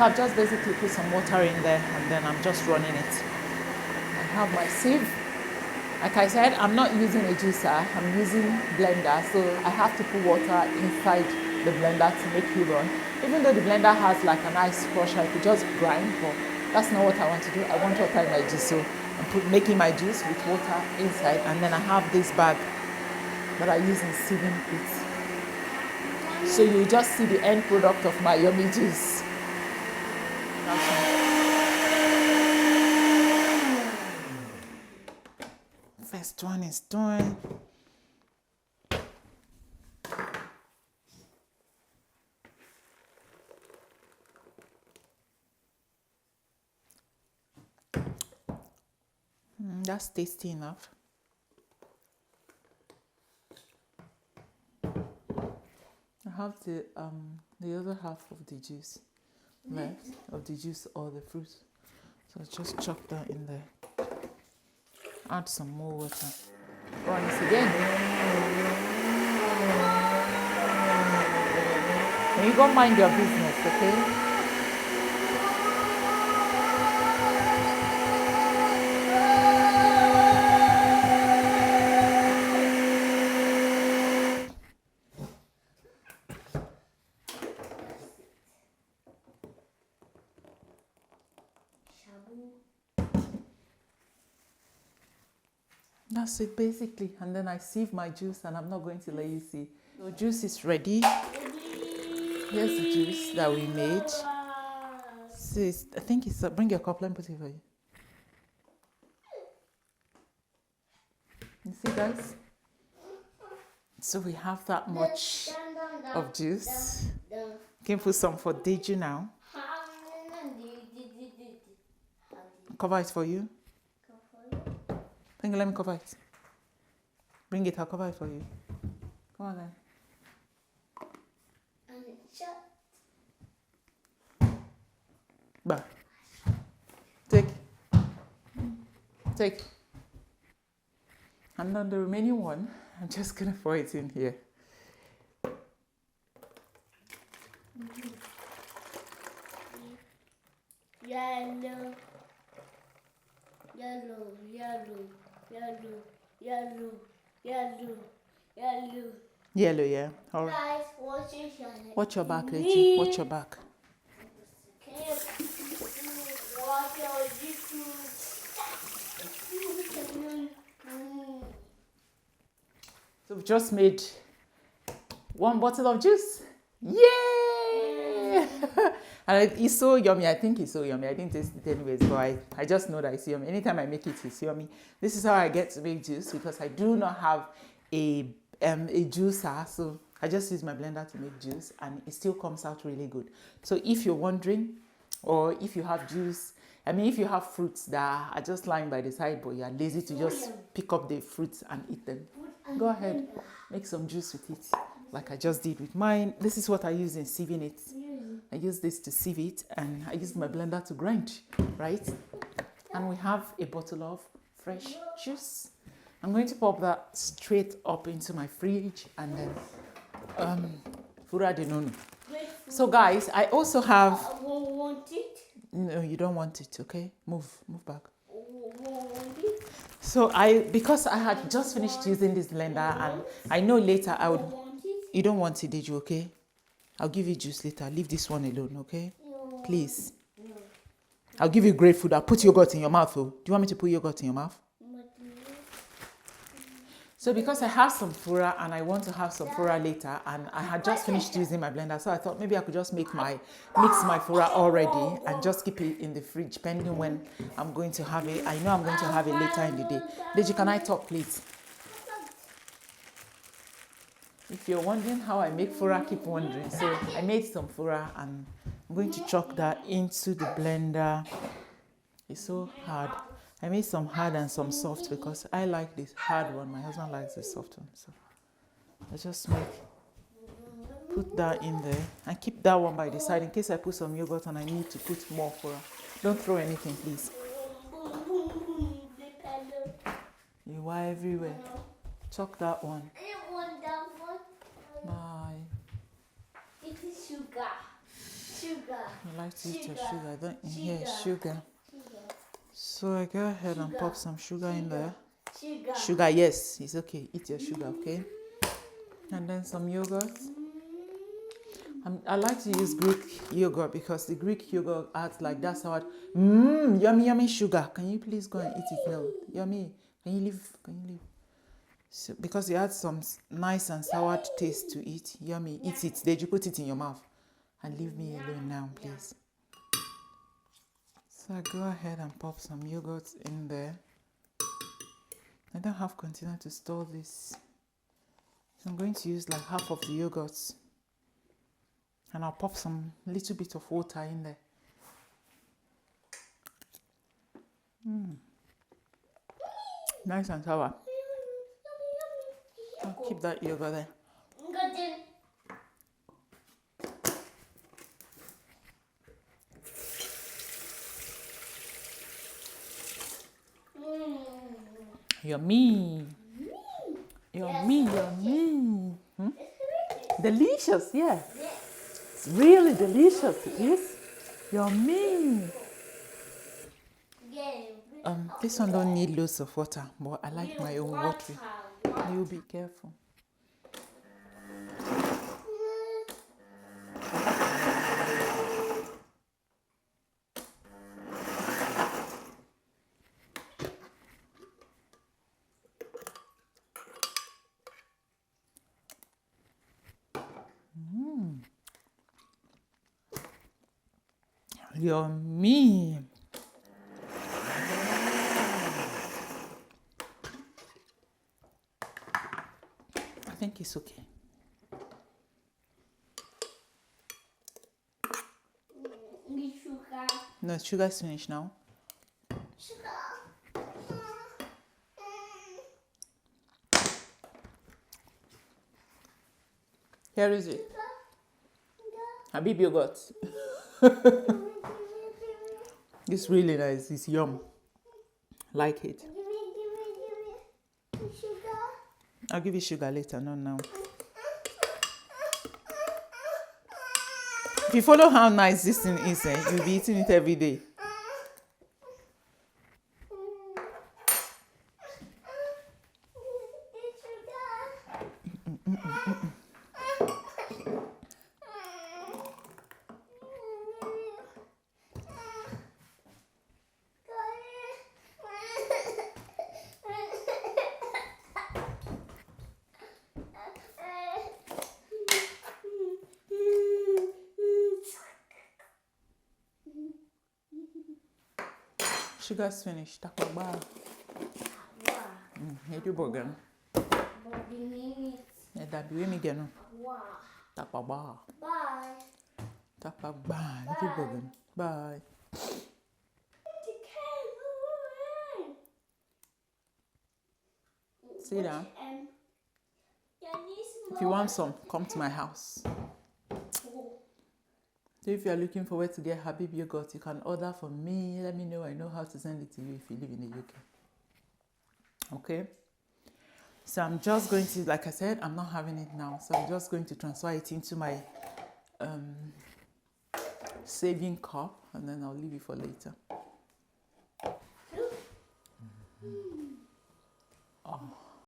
So I've just basically put some water in there and then I'm just running it. I have my sieve. Like I said, I'm not using a juicer, I'm using blender, so I have to put water inside the blender to make it run. Even though the blender has like an ice crusher, I could just grind, but that's not what I want to do. I want water in my juice, so I'm making my juice with water inside, and then I have this bag that I use in sieving it. So you just see the end product of my yummy juice. First one is done. That's tasty enough. I have the other half of the juice left, of the juice or the fruit. So just chop that in there. Add some more water. Run this again. And you go mind your business, okay? That's it basically, and then I sieve my juice and I'm not going to let you see. So juice is ready. Here's the juice that we made. So I think it's, bring your cup, let me put it for you. You see guys? So we have that much of juice. You can put some for Deji now. Cover it for you. Let me cover it. Bring it, I'll cover it for you. Come on then. And it's shut. Bah. Take. And then the remaining one, I'm just gonna pour it in here. Yellow. Yellow, yeah. All right. Guys, watch your back, Reggie. Watch your back. So we've just made one bottle of juice. Yay! And it's so yummy. I think it's so yummy. I didn't taste it anyways, but I just know that it's yummy. Anytime I make it, it's yummy. This is how I get to make juice because I do not have a juicer. So I just use my blender to make juice and it still comes out really good. So if you're wondering, or if you have juice, if you have fruits that are just lying by the side, but you're lazy to just pick up the fruits and eat them, go ahead, make some juice with it. Like I just did with mine. This is what I use in sieving it. I use this to sieve it and I use my blender to grind, right? And we have a bottle of fresh juice. I'm going to pop that straight up into my fridge and then fura de nono. So guys, I also have... I won't want it. No, you don't want it, okay? Move back. So because I had just finished using this blender and I know later I would... You don't want it, did you, okay? I'll give you juice later. Leave this one alone, okay? No. Please. No. I'll give you great food. I'll put yogurt in your mouth, oh. Do you want me to put yogurt in your mouth? So because I have some fura and I want to have some fura later and I had just finished using my blender, so I thought maybe I could just mix my fura already and just keep it in the fridge pending when I'm going to have it. I know I'm going to have it later in the day. Deji, can I talk, please? If you're wondering how I make fura, keep wondering. So I made some fura and I'm going to chuck that into the blender. It's so hard. I made some hard and some soft because I like this hard one. My husband likes the soft one. So I just put that in there and keep that one by the side in case I put some yogurt and I need to put more fura. Don't throw anything, please. You are everywhere. Chuck that one. Bye. It is sugar. Sugar. You like to eat your sugar, don't you? Yeah, sugar. So I go ahead and pop some sugar in there. Sugar, yes, it's okay. Eat your sugar, okay? And then some yogurt. I like to use Greek yogurt because the Greek yogurt adds like that sour. Yummy, yummy sugar. Can you please go and eat it now? Yummy. Can you leave? Can you leave? So, because it adds some nice and sour taste to it. Yummy. Eat it. Then you put it in your mouth. And leave me alone now, please. So I go ahead and pop some yogurt in there. I don't have container to store this. So I'm going to use like half of the yogurt. And I'll pop some little bit of water in there. Nice and sour. I'll keep that yogurt there. Yummy. Yummy, yummy. Delicious, yeah. It's really delicious, it is. Yummy. This one don't need loads of water, but I like my own water. You be careful. Yummy. I think it's okay. Sugar. No, sugar is finished now. Here is it. Habib yogurt. It's really nice. It's yum. Like it. I'll give you sugar later, not now. If you follow how nice this thing is, you'll be eating it every day. Sugar's finished. Takwa. You burger. Yeah, that be me again. Takwa. Bye. Takwa. You burger. Bye. Sit down. If you want some, come to my house. So if you are looking for where to get Habib yogurt, you can order from me. Let me know. I know how to send it to you if you live in the UK. Okay? So I'm just going to, like I said, I'm not having it now. So I'm just going to transfer it into my saving cup and then I'll leave it for later.